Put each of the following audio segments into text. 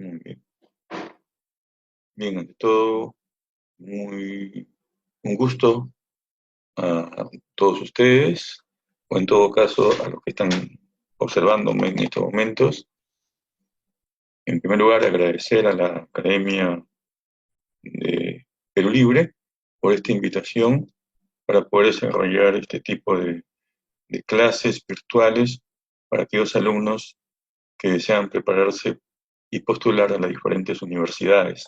Muy bien. Bien, ante todo, muy un gusto a todos ustedes, o en todo caso a los que están observándome en estos momentos. En primer lugar, agradecer a la Academia de Perú Libre por esta invitación para poder desarrollar este tipo de clases virtuales para aquellos alumnos que desean prepararse y postular a las diferentes universidades.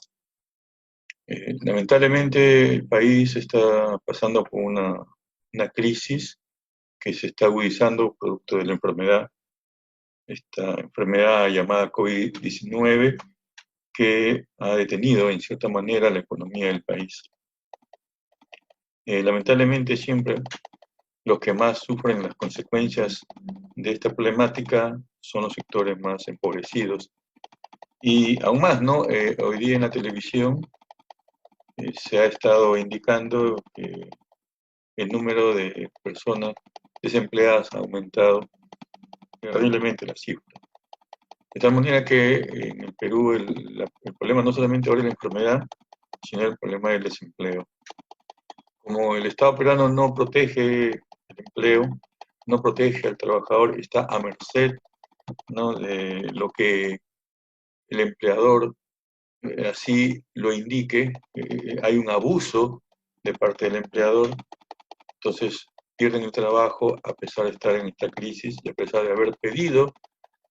Lamentablemente el país está pasando por una crisis que se está agudizando producto de la enfermedad, esta enfermedad llamada COVID-19, que ha detenido en cierta manera la economía del país. Lamentablemente siempre los que más sufren las consecuencias de esta problemática son los sectores más empobrecidos. Y aún más, ¿no? Hoy día en la televisión se ha estado indicando que el número de personas desempleadas ha aumentado terriblemente la cifra. De tal manera que en el Perú el problema no solamente ahora es la enfermedad, sino el problema del desempleo. Como el Estado peruano no protege el empleo, no protege al trabajador, está a merced, ¿no?, de lo que el empleador así lo indique, hay un abuso de parte del empleador, entonces pierden el trabajo a pesar de estar en esta crisis y a pesar de haber pedido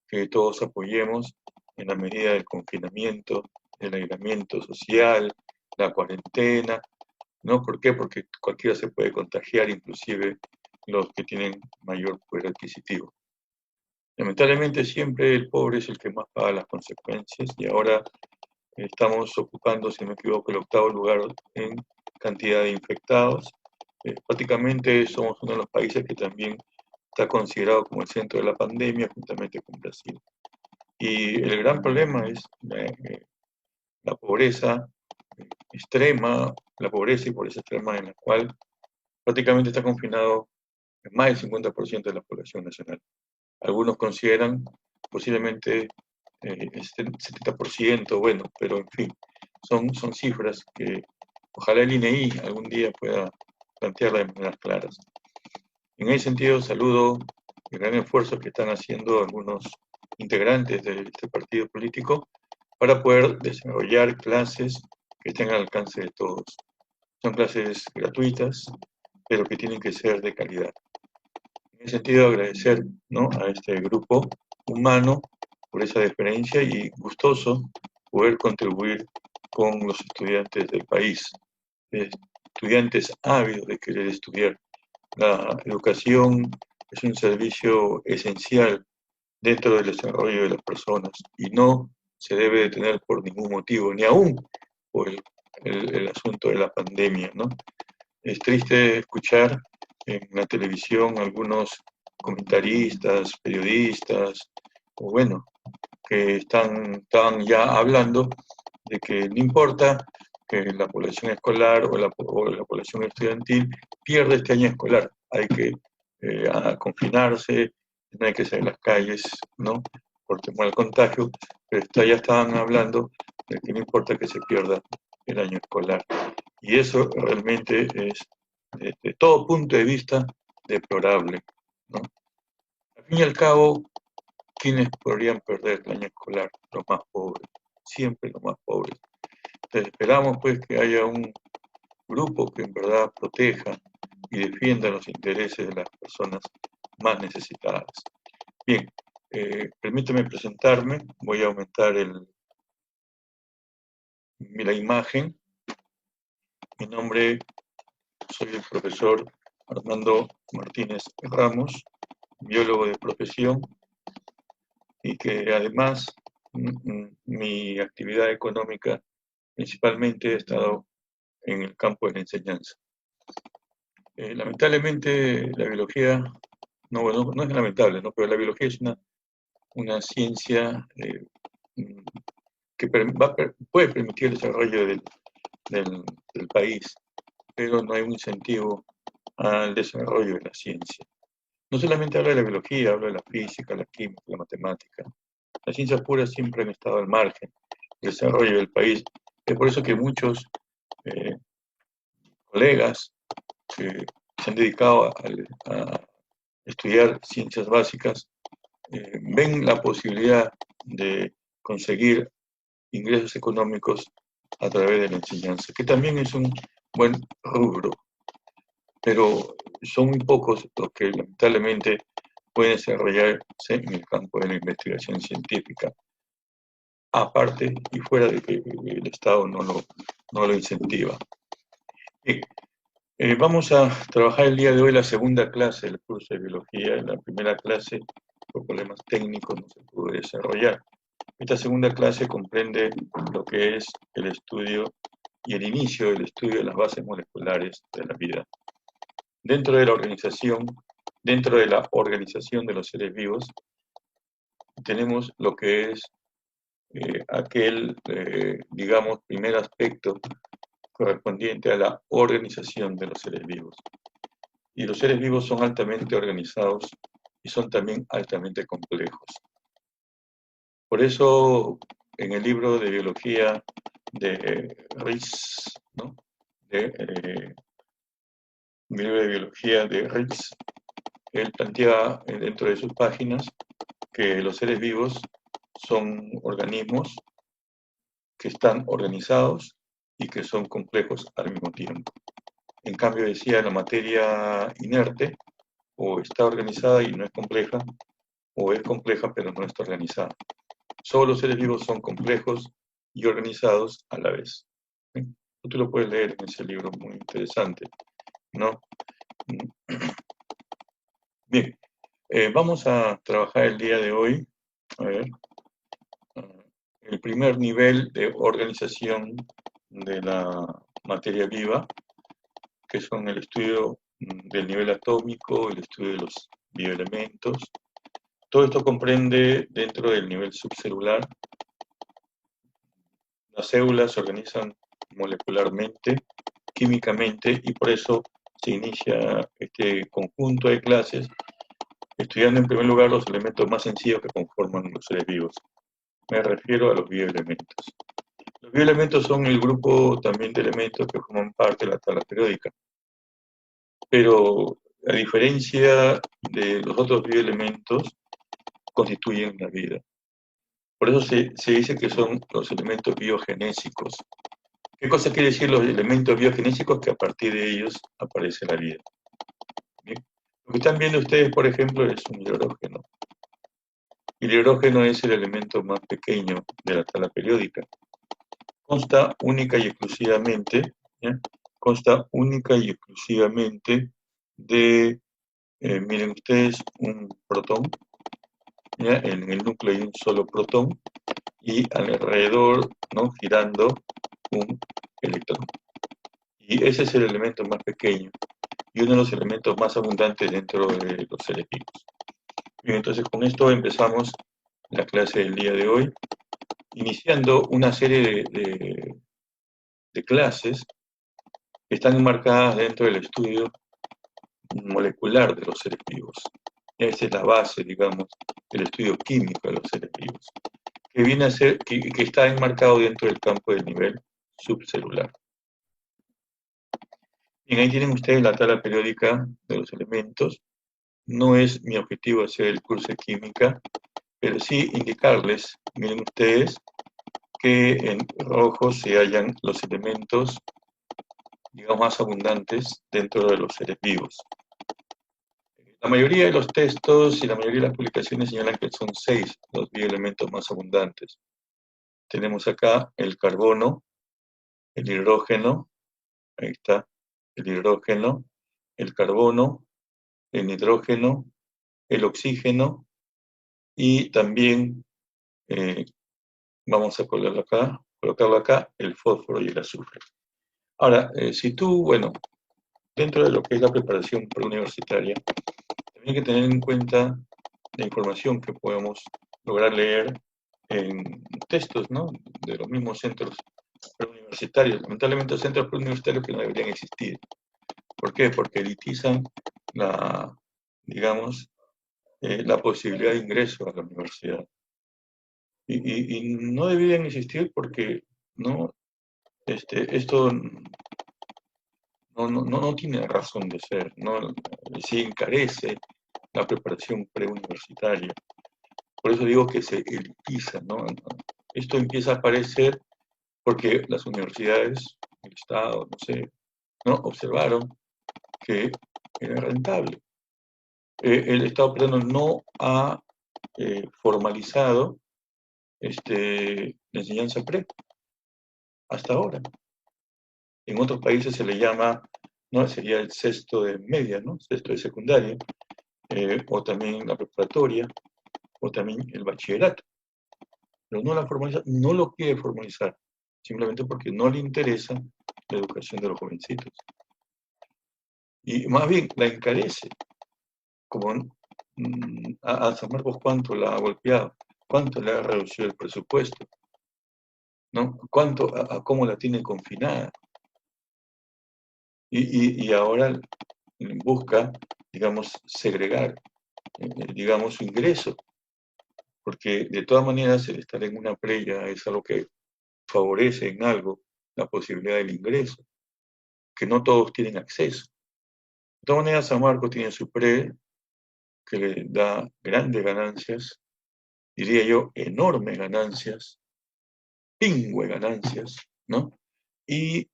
que todos apoyemos en la medida del confinamiento, del aislamiento social, la cuarentena, ¿no? ¿Por qué? Porque cualquiera se puede contagiar, inclusive los que tienen mayor poder adquisitivo. Lamentablemente siempre el pobre es el que más paga las consecuencias y ahora estamos ocupando, si no me equivoco, el 8º lugar en cantidad de infectados. Prácticamente somos uno de los países que también está considerado como el centro de la pandemia, juntamente con Brasil. Y el gran problema es la pobreza extrema, la pobreza y pobreza extrema en la cual prácticamente está confinado más del 50% de la población nacional. Algunos consideran posiblemente el 70%, bueno, pero en fin, son cifras que ojalá el INEI algún día pueda plantearlas de maneras claras. En ese sentido, saludo el gran esfuerzo que están haciendo algunos integrantes de este partido político para poder desarrollar clases que estén al alcance de todos. Son clases gratuitas, pero que tienen que ser de calidad. En ese sentido, agradecer, ¿no?, a este grupo humano por esa deferencia y gustoso poder contribuir con los estudiantes del país, estudiantes ávidos de querer estudiar. La educación es un servicio esencial dentro del desarrollo de las personas y no se debe detener por ningún motivo, ni aún por el asunto de la pandemia, ¿no? Es triste escuchar en la televisión algunos comentaristas, periodistas, o bueno, que están ya hablando de que no importa que la población escolar o la población estudiantil pierda este año escolar, hay que confinarse, no hay que salir a las calles, ¿no?, por temor al contagio, pero ya estaban hablando de que no importa que se pierda el año escolar. Y eso realmente es, desde todo punto de vista, deplorable, ¿no? Al fin y al cabo, ¿quiénes podrían perder el año escolar? Los más pobres, siempre los más pobres. Entonces esperamos pues que haya un grupo que en verdad proteja y defienda los intereses de las personas más necesitadas. Bien, permíteme presentarme, voy a aumentar la imagen. Mi nombre, soy el profesor Armando Martínez Ramos, biólogo de profesión, y que además mi actividad económica principalmente ha estado en el campo de la enseñanza. Lamentablemente la biología, no, bueno, no es lamentable, ¿no?, pero la biología es una ciencia que puede permitir el desarrollo del país, pero no hay un incentivo al desarrollo de la ciencia. No solamente hablo de la biología, hablo de la física, la química, la matemática. Las ciencias puras siempre han estado al margen. desarrollo del país. Es por eso que muchos colegas que se han dedicado a estudiar ciencias básicas ven la posibilidad de conseguir ingresos económicos a través de la enseñanza, que también es un buen rubro, pero son muy pocos los que lamentablemente pueden desarrollarse en el campo de la investigación científica, aparte y fuera de que el Estado no lo incentiva. Bien, vamos a trabajar el día de hoy la segunda clase del curso de biología. En la primera clase, por problemas técnicos, no se pudo desarrollar. Esta segunda clase comprende lo que es el estudio y el inicio del estudio de las bases moleculares de la vida. Dentro de la organización de los seres vivos, tenemos lo que es aquel, digamos, primer aspecto correspondiente a la organización de los seres vivos. Y los seres vivos son altamente organizados y son también altamente complejos. Por eso, en el libro de biología de Ries, ¿no? El libro de biología de Ries, él plantea dentro de sus páginas que los seres vivos son organismos que están organizados y que son complejos al mismo tiempo. En cambio, decía, la materia inerte o está organizada y no es compleja, o es compleja pero no está organizada. Solo los seres vivos son complejos y organizados a la vez. Tú lo puedes leer en ese libro muy interesante, ¿no? Bien, vamos a trabajar el día de hoy, a ver, el primer nivel de organización de la materia viva, que son el estudio del nivel atómico, el estudio de los bioelementos. Todo esto comprende dentro del nivel subcelular. Las células se organizan molecularmente, químicamente, y por eso se inicia este conjunto de clases estudiando en primer lugar los elementos más sencillos que conforman los seres vivos. Me refiero a los bioelementos. Los bioelementos son el grupo también de elementos que forman parte de la tabla periódica. Pero a diferencia de los otros bioelementos, constituyen la vida. Por eso se dice que son los elementos biogenésicos. ¿Qué cosa quiere decir los elementos biogenésicos? Que a partir de ellos aparece la vida. ¿Bien? Lo que están viendo ustedes, por ejemplo, es un hidrógeno. El hidrógeno es el elemento más pequeño de la tabla periódica. Consta única y exclusivamente, ¿ya? Consta única y exclusivamente de, miren ustedes, un protón, ¿ya? En el núcleo hay un solo protón y alrededor, ¿no? Girando un electrón. Y ese es el elemento más pequeño y uno de los elementos más abundantes dentro de los seres vivos. Bien, entonces con esto empezamos la clase del día de hoy, iniciando una serie de clases que están enmarcadas dentro del estudio molecular de los seres vivos. Esa es la base, digamos, del estudio químico de los seres vivos, que viene a ser, que está enmarcado dentro del campo del nivel subcelular. Bien, ahí tienen ustedes la tabla periódica de los elementos. No es mi objetivo hacer el curso de química, pero sí indicarles, miren ustedes, que en rojo se hallan los elementos, digamos, más abundantes dentro de los seres vivos. La mayoría de los textos y la mayoría de las publicaciones señalan que son 6 los bioelementos más abundantes. Tenemos acá el carbono, el hidrógeno, ahí está, el hidrógeno, el carbono, el nitrógeno, el oxígeno y también, vamos a colocarlo acá, el fósforo y el azufre. Ahora, si tú, bueno, dentro de lo que es la preparación preuniversitaria, también hay que tener en cuenta la información que podemos lograr leer en textos, ¿no? De los mismos centros preuniversitarios. Lamentablemente, centros preuniversitarios que no deberían existir. ¿Por qué? Porque elitizan digamos, la posibilidad de ingreso a la universidad. y no deberían existir porque no, esto no tiene razón de ser, no, se encarece la preparación preuniversitaria. Por eso digo que se elitiza, ¿no? Esto empieza a aparecer porque las universidades, el Estado, no sé, ¿no? Observaron que era rentable. El Estado peruano no ha formalizado la enseñanza pre hasta ahora. En otros países se le llama, ¿no? Sería el sexto de media, ¿no? Sexto de secundaria, o también la preparatoria, o también el bachillerato. Pero no la formaliza, no lo quiere formalizar, simplemente porque no le interesa la educación de los jovencitos. Y más bien la encarece, como a San Marcos cuánto la ha golpeado, cuánto le ha reducido el presupuesto, ¿no? Cuánto, a cómo la tiene confinada. Y ahora busca, digamos, segregar, digamos, su ingreso, porque de todas maneras el estar en una playa es algo que favorece en algo la posibilidad del ingreso, que no todos tienen acceso. De todas maneras, San Marcos tiene su pre, que le da grandes ganancias, diría yo, enormes ganancias, pingüe ganancias, ¿no? Y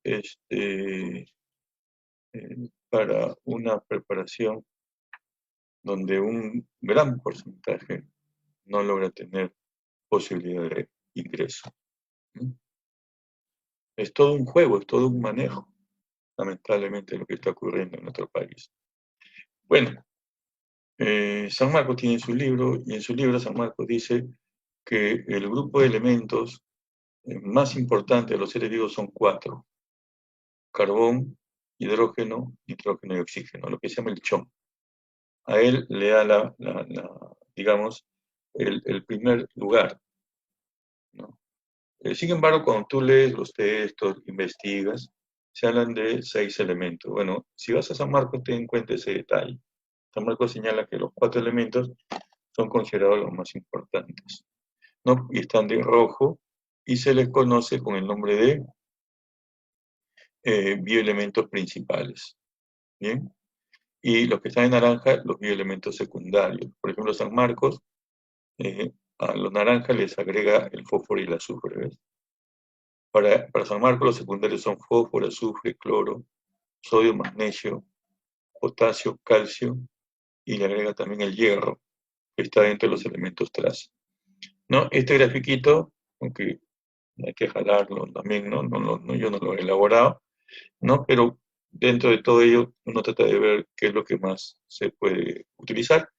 para una preparación donde un gran porcentaje no logra tener posibilidad de ingreso. ¿No? Es todo un juego, es todo un manejo, lamentablemente, lo que está ocurriendo en nuestro país. Bueno, San Marcos tiene su libro, y en su libro San Marcos dice que el grupo de elementos más importante de los seres vivos son 4: carbón, hidrógeno, nitrógeno y oxígeno, lo que se llama el CHOM. A él le da digamos, el primer lugar, ¿no? Sin embargo, cuando tú lees los textos, investigas, se hablan de 6 elementos. Bueno, si vas a San Marcos, ten en cuenta ese detalle. San Marcos señala que los 4 elementos son considerados los más importantes, ¿no? Y están de rojo y se les conoce con el nombre de bioelementos principales, ¿bien? Y los que están en naranja, los bioelementos secundarios. Por ejemplo, San Marcos, a los naranjas les agrega el fósforo y el azufre, ¿ves? Para San Marcos los secundarios son fósforo, azufre, cloro, sodio, magnesio, potasio, calcio, y le agrega también el hierro, que está dentro de los elementos traza. ¿No? Este grafiquito, aunque hay que jalarlo también, ¿no? Yo no lo he elaborado, ¿no? Pero dentro de todo ello uno trata de ver qué es lo que más se puede utilizar.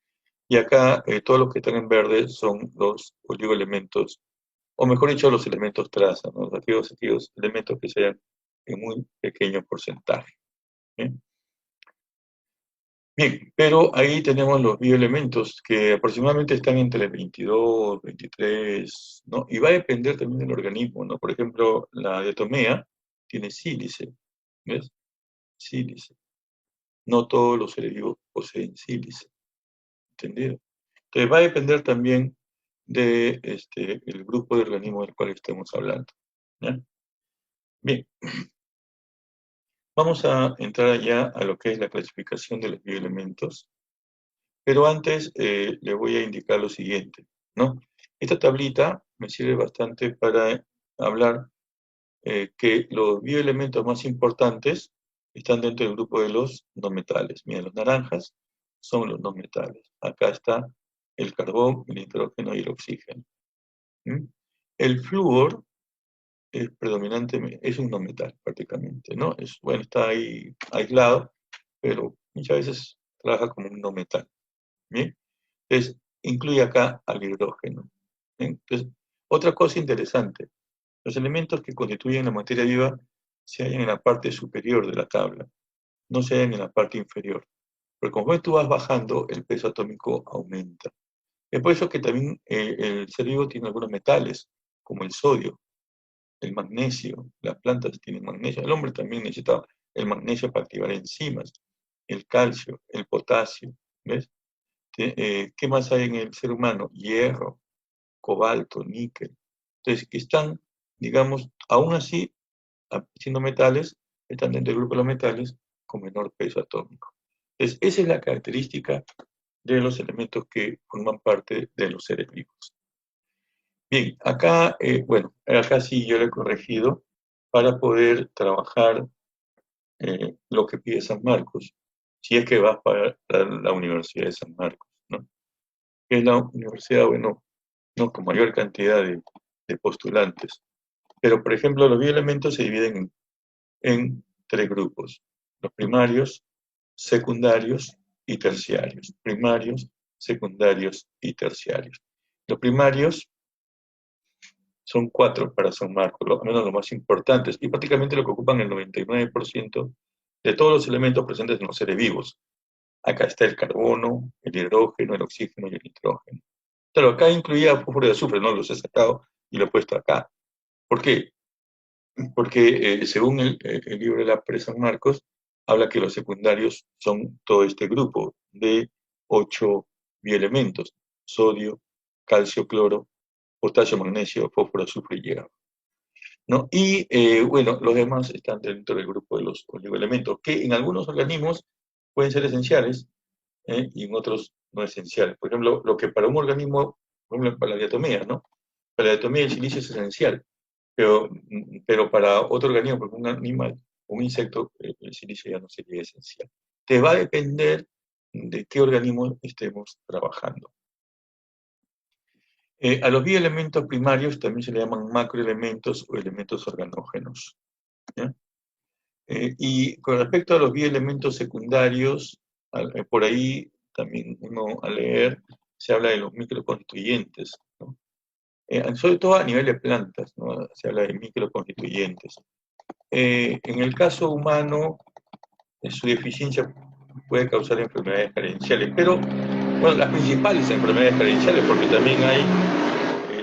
Y acá todos los que están en verde son los oligoelementos, o mejor dicho, los elementos traza, ¿no? Aquellos elementos que sean en muy pequeño porcentaje. ¿Bien? Bien, pero ahí tenemos los bioelementos que aproximadamente están entre 22, 23, ¿no? Y va a depender también del organismo, ¿no? Por ejemplo, la diatomea tiene sílice, ¿ves? Sílice. No todos los seres vivos poseen sílice, ¿entendido? Entonces va a depender también de el grupo de organismos del cual estemos hablando, ¿ya? Bien, vamos a entrar ya a lo que es la clasificación de los bioelementos. Pero antes le voy a indicar lo siguiente, ¿no? Esta tablita me sirve bastante para hablar que los bioelementos más importantes están dentro del grupo de los no metales. Miren, los naranjas son los no metales. Acá está el carbón, el nitrógeno y el oxígeno. ¿Mm? El flúor es predominantemente, es un no metal prácticamente, ¿no? Bueno, está ahí aislado, pero muchas veces trabaja como un no metal. ¿Bien? Entonces, incluye acá al hidrógeno. ¿Bien? Entonces, otra cosa interesante, los elementos que constituyen la materia viva se hallan en la parte superior de la tabla, no se hallan en la parte inferior. Porque conforme tú vas bajando, el peso atómico aumenta. Es por eso que también el ser vivo tiene algunos metales, como el sodio, el magnesio, las plantas tienen magnesio, el hombre también necesita el magnesio para activar enzimas, el calcio, el potasio, ¿ves? ¿Qué más hay en el ser humano? Hierro, cobalto, níquel. Entonces, que están, digamos, aún así, siendo metales, están dentro del grupo de los metales con menor peso atómico. Entonces, esa es la característica de los elementos que forman parte de los seres vivos. Bien, acá, bueno, acá sí yo lo he corregido para poder trabajar lo que pide San Marcos, si es que vas para la Universidad de San Marcos, ¿no? Que es la universidad, bueno, no con mayor cantidad de postulantes. Pero, por ejemplo, los bioelementos se dividen en tres grupos: los primarios, secundarios y terciarios. Primarios, secundarios y terciarios. Los primarios son cuatro para San Marcos, al menos los más importantes, y prácticamente lo que ocupan el 99% de todos los elementos presentes en los seres vivos. Acá está el carbono, el hidrógeno, el oxígeno y el nitrógeno. Claro, acá incluía fósforo y azufre, no los he sacado y lo he puesto acá. ¿Por qué? Porque según el libro de la Pre San Marcos, habla que los secundarios son todo este grupo de 8 bioelementos: sodio, calcio, cloro, potasio, magnesio, fósforo, azufre y hierro, ¿no? Y bueno, los demás están dentro del grupo de los oligoelementos, que en algunos organismos pueden ser esenciales y en otros no esenciales. Por ejemplo, lo que para un organismo, por ejemplo, para la diatomía, ¿no? Para la diatomía el silicio es esencial, pero para otro organismo, por ejemplo, un animal, un insecto, el silicio ya no sería esencial. Te va a depender de qué organismo estemos trabajando. A los bioelementos primarios también se le llaman macroelementos o elementos organógenos, ¿ya? Y con respecto a los bioelementos secundarios, por ahí también uno al leer se habla de los microconstituyentes, ¿no? Sobre todo a nivel de plantas, ¿no? Se habla de microconstituyentes. En el caso humano, su deficiencia puede causar enfermedades carenciales, pero bueno, las principales enfermedades carenciales, porque también hay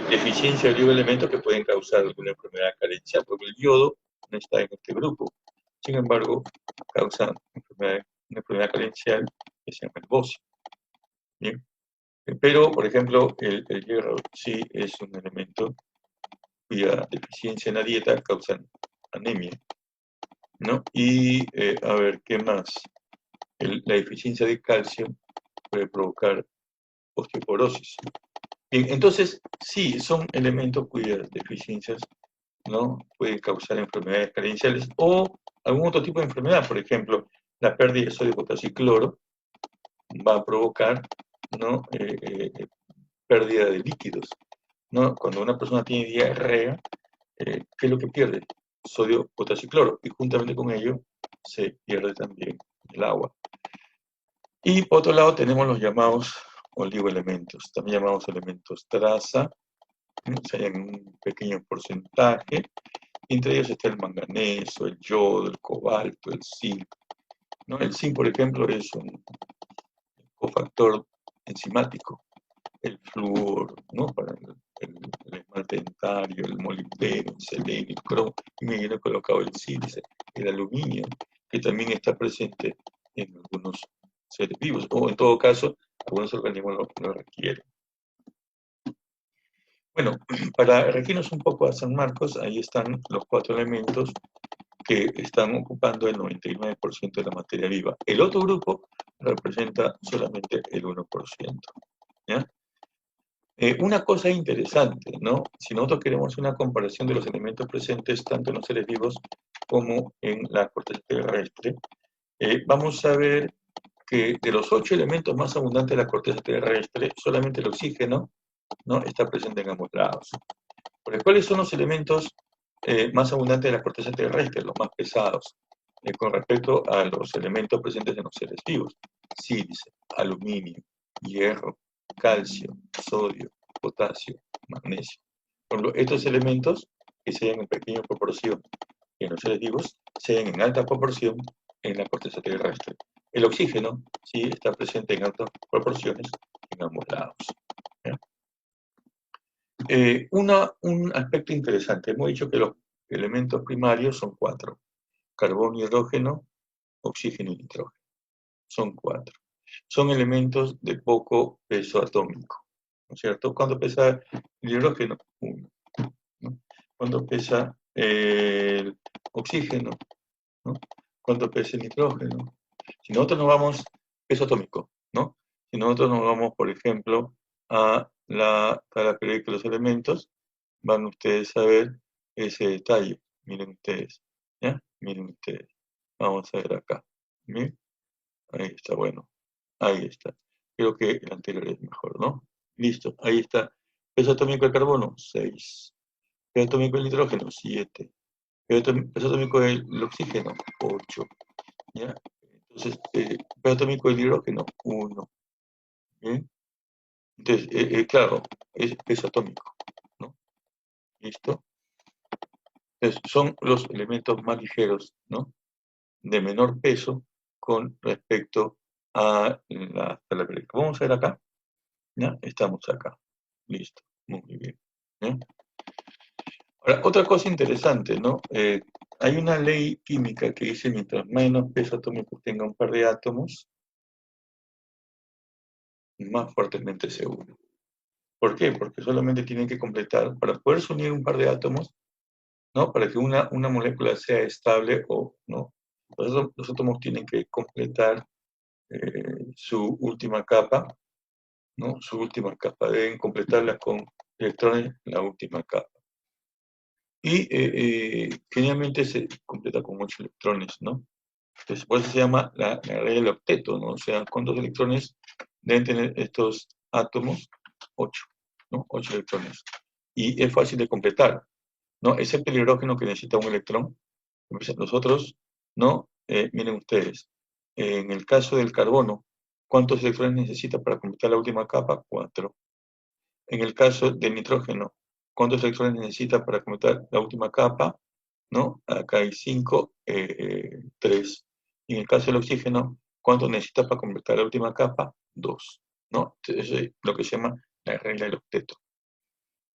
deficiencia de oligoelementos que pueden causar alguna enfermedad carencial, porque el yodo no está en este grupo. Sin embargo, causa una enfermedad carencial que se llama el bocio. ¿Bien? Pero, por ejemplo, el hierro sí es un elemento cuya deficiencia en la dieta causa anemia, ¿no? Y, a ver, ¿qué más? La deficiencia de calcio puede provocar osteoporosis. Bien, entonces, sí, son elementos cuyas deficiencias, ¿no?, pueden causar enfermedades carenciales o algún otro tipo de enfermedad. Por ejemplo, la pérdida de sodio, potasio y cloro va a provocar, ¿no?, pérdida de líquidos, ¿no? Cuando una persona tiene diarrea, ¿qué es lo que pierde? Sodio, potasio y cloro, y juntamente con ello se pierde también el agua. Y por otro lado tenemos los llamados oligoelementos, también llamados elementos traza, se hallan en un pequeño porcentaje. Entre ellos está el manganeso, el yodo, el cobalto, el zinc, ¿no? El zinc, por ejemplo, es un cofactor enzimático. El flúor, ¿no?, para el esmalte dentario, el molibdeno, el selenio, el cromo, y me viene colocado el sílice, el aluminio, que también está presente en algunos seres vivos, o en todo caso, algunos organismos lo requieren. Bueno, para regirnos un poco a San Marcos, ahí están los 4 elementos que están ocupando el 99% de la materia viva. El otro grupo representa solamente el 1%, ¿ya? Una cosa interesante, ¿no? Si nosotros queremos una comparación de los elementos presentes tanto en los seres vivos como en la corteza terrestre, vamos a ver que de los 8 elementos más abundantes de la corteza terrestre, solamente el oxígeno, ¿no?, está presente en ambos lados. Porque, ¿cuáles son los elementos más abundantes de la corteza terrestre, los más pesados, con respecto a los elementos presentes en los seres vivos? Sílice, aluminio, hierro, calcio, sodio, potasio, magnesio. Por ejemplo, estos elementos, que se hallan en pequeña proporción en los seres vivos, se hallan en alta proporción en la corteza terrestre. El oxígeno sí está presente en altas proporciones en ambos lados, ¿ya? Un aspecto interesante, hemos dicho que los elementos primarios son 4: carbono, hidrógeno, oxígeno y nitrógeno. Son 4. Son elementos de poco peso atómico, ¿no es cierto? ¿Cuánto pesa el hidrógeno? 1, ¿no? ¿Cuánto pesa el oxígeno? ¿No? ¿Cuánto pesa el nitrógeno? Si nosotros nos vamos, peso atómico, ¿no? Si nosotros nos vamos, por ejemplo, a la tabla periódica de los elementos, van ustedes a ver ese detalle. Miren ustedes, ¿ya? Miren ustedes. Vamos a ver acá. ¿Bien? Ahí está, bueno. Ahí está. Creo que el anterior es mejor, ¿no? Listo, ahí está. Peso atómico del carbono, 6. Peso atómico del nitrógeno, 7. Peso atómico del oxígeno, 8. ¿Ya? Entonces, peso atómico del hidrógeno, 1. ¿Bien? Entonces, claro, es peso atómico, ¿no? ¿Listo? Entonces, son los elementos más ligeros, ¿no? De menor peso con respecto a la tabla periódica. Vamos a ver acá, ¿ya? Estamos acá. Listo, muy bien. ¿Ya? Ahora, otra cosa interesante, ¿no? Hay una ley química que dice mientras menos peso atómico tenga un par de átomos, más fuertemente se une. ¿Por qué? Porque solamente tienen que completar, para poderse unir un par de átomos, ¿no? Para que una molécula sea estable o no, los átomos tienen que completar su última capa, ¿no? Su última capa, deben completarla con electrones en la última capa. Y generalmente se completa con 8 electrones, ¿no? Entonces, por eso se llama la regla del octeto, ¿no? O sea, ¿cuántos electrones deben tener estos átomos? 8, ¿no? 8 electrones. Y es fácil de completar, ¿no? Excepto el hidrógeno que necesita un electrón. Los otros, ¿no? Miren ustedes, en el caso del carbono, ¿cuántos electrones necesita para completar la última capa? 4. En el caso del nitrógeno, ¿cuántos electrones necesita para completar la última capa? ¿No? Acá hay 5, 3. Y en el caso del oxígeno, ¿cuánto necesita para completar la última capa? 2. ¿No? Eso es lo que se llama la regla del octeto.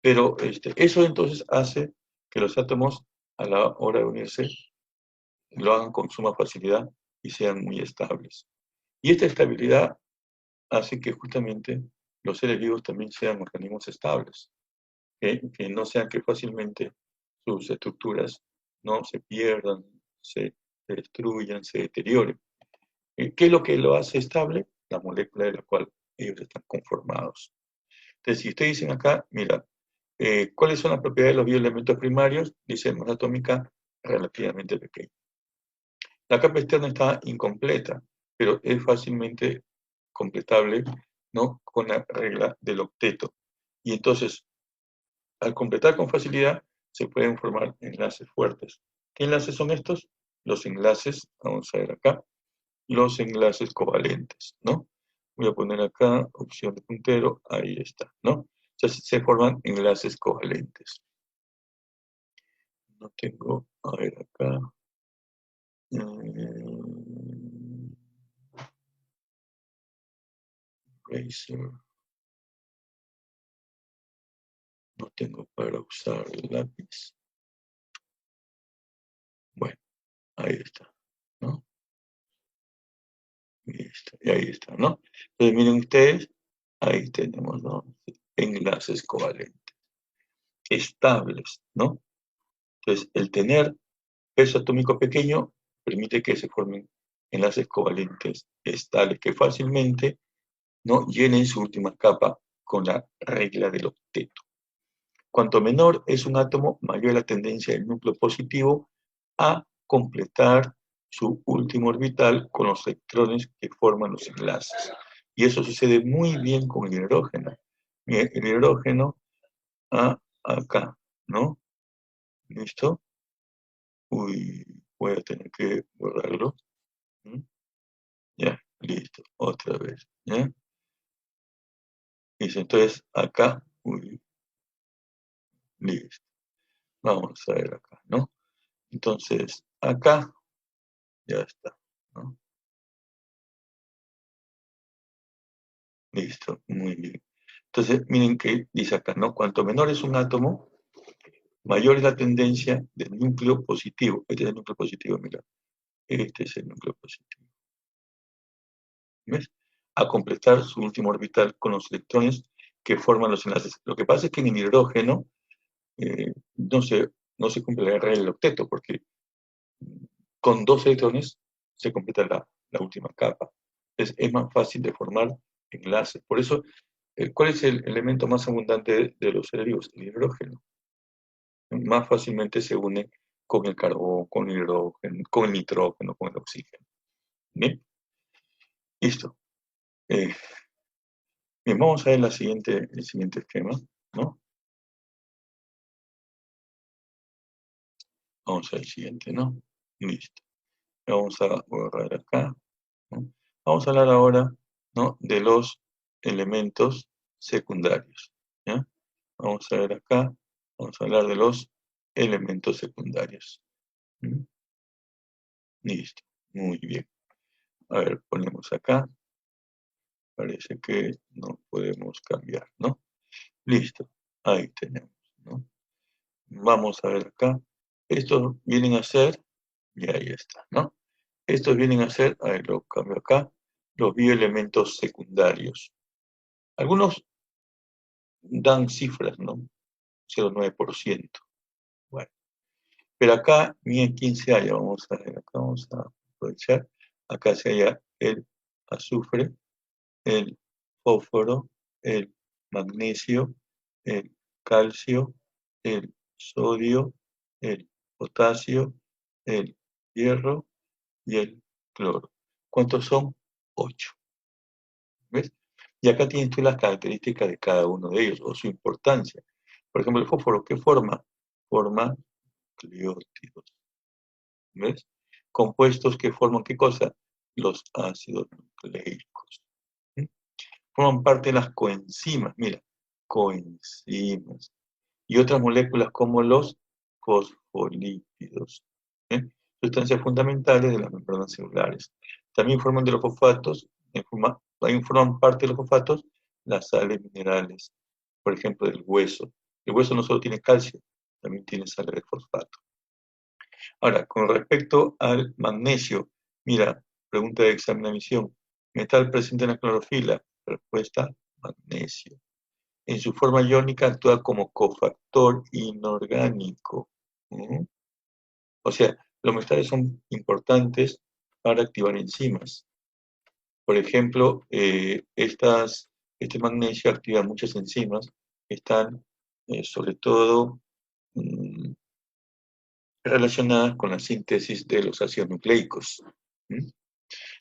Pero eso entonces hace que los átomos, a la hora de unirse, lo hagan con suma facilidad y sean muy estables. Y esta estabilidad hace que justamente los seres vivos también sean organismos estables, que no sean que fácilmente sus estructuras no se pierdan, se destruyan, se deterioren. ¿Qué es lo que lo hace estable? La molécula de la cual ellos están conformados. Entonces, si ustedes dicen acá, mira, ¿cuáles son las propiedades de los bioelementos primarios? Dice masa atómica relativamente pequeña. La capa externa está incompleta, pero es fácilmente completable, ¿no? Con la regla del octeto. Y entonces, al completar con facilidad, se pueden formar enlaces fuertes. ¿Qué enlaces son estos? Los enlaces, vamos a ver acá, los enlaces covalentes, ¿no? Voy a poner acá, opción de puntero, ahí está, ¿no? O sea, se forman enlaces covalentes. No tengo, a ver acá. Razer. No tengo para usar el lápiz. Bueno, ahí está, ¿no? Listo, y ahí está, ¿no? Entonces miren ustedes, ahí tenemos, ¿no? Enlaces covalentes, estables, ¿no? Entonces, el tener peso atómico pequeño permite que se formen enlaces covalentes estables que fácilmente no llenen su última capa con la regla del octeto. Cuanto menor es un átomo, mayor es la tendencia del núcleo positivo a completar su último orbital con los electrones que forman los enlaces. Y eso sucede muy bien con el hidrógeno. El hidrógeno acá, ¿no? ¿Listo? Uy, voy a tener que borrarlo. ¿Mm? Ya, listo, otra vez. ¿Ya? Listo, entonces acá, uy, listo. Vamos a ver acá, ¿no? Entonces, acá ya está, ¿no? Listo, muy bien. Entonces, miren que dice acá, ¿no? Cuanto menor es un átomo, mayor es la tendencia del núcleo positivo. Este es el núcleo positivo, mira. Este es el núcleo positivo. ¿Ves? A completar su último orbital con los electrones que forman los enlaces. Lo que pasa es que en el hidrógeno no se cumple la regla del octeto, porque con 2 electrones se completa la última capa. Es más fácil de formar enlaces. Por eso, ¿cuál es el elemento más abundante de los seres vivos? El hidrógeno. Más fácilmente se une con el carbón, con el hidrógeno, con el nitrógeno, con el oxígeno. Bien, listo. Bien, vamos a ver el siguiente esquema, ¿no? Vamos al siguiente, ¿no? Listo. Vamos a borrar acá, ¿no? Vamos a hablar ahora, ¿no?, de los elementos secundarios, ¿ya? Vamos a ver acá, vamos a hablar de los elementos secundarios. ¿Mm? Listo, muy bien. A ver, ponemos acá. Parece que no podemos cambiar, ¿no? Listo, ahí tenemos, ¿no? Vamos a ver acá. Estos vienen a ser, y ahí está, ¿no? Estos vienen a ser, a ver, lo cambio acá, los bioelementos secundarios. Algunos dan cifras, ¿no? 0,9%. Bueno, pero acá, miren quién se halla. Vamos a ver, acá vamos a aprovechar. Acá se halla el azufre, el fósforo, el magnesio, el calcio, el sodio, el potasio, el hierro y el cloro. ¿Cuántos son? 8. ¿Ves? Y acá tienes tú las características de cada uno de ellos, o su importancia. Por ejemplo, el fósforo, ¿qué forma? Forma nucleótidos. ¿Ves? Compuestos que forman, ¿qué cosa? Los ácidos nucleicos. ¿Sí? Forman parte de las coenzimas, mira, coenzimas. Y otras moléculas como los fosfolípidos, ¿sí? Sustancias fundamentales de las membranas celulares. También forman de los fosfatos, también forman parte de los fosfatos las sales minerales, por ejemplo, del hueso. El hueso no solo tiene calcio, también tiene sales de fosfato. Ahora, con respecto al magnesio, mira, pregunta de examen de admisión. Metal presente en la clorofila. Respuesta, magnesio. En su forma iónica actúa como cofactor inorgánico. ¿Mm? O sea, los metales son importantes para activar enzimas. Por ejemplo, este magnesio activa muchas enzimas que están sobre todo relacionadas con la síntesis de los ácidos nucleicos. ¿Mm?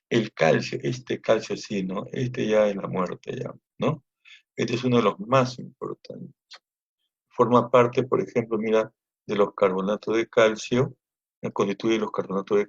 El calcio, este calcio sí, ¿no? Este ya es la muerte, ya, ¿no? Este es uno de los más importantes. Forma parte, por ejemplo, mira, de los carbonatos de calcio, constituye los carbonatos de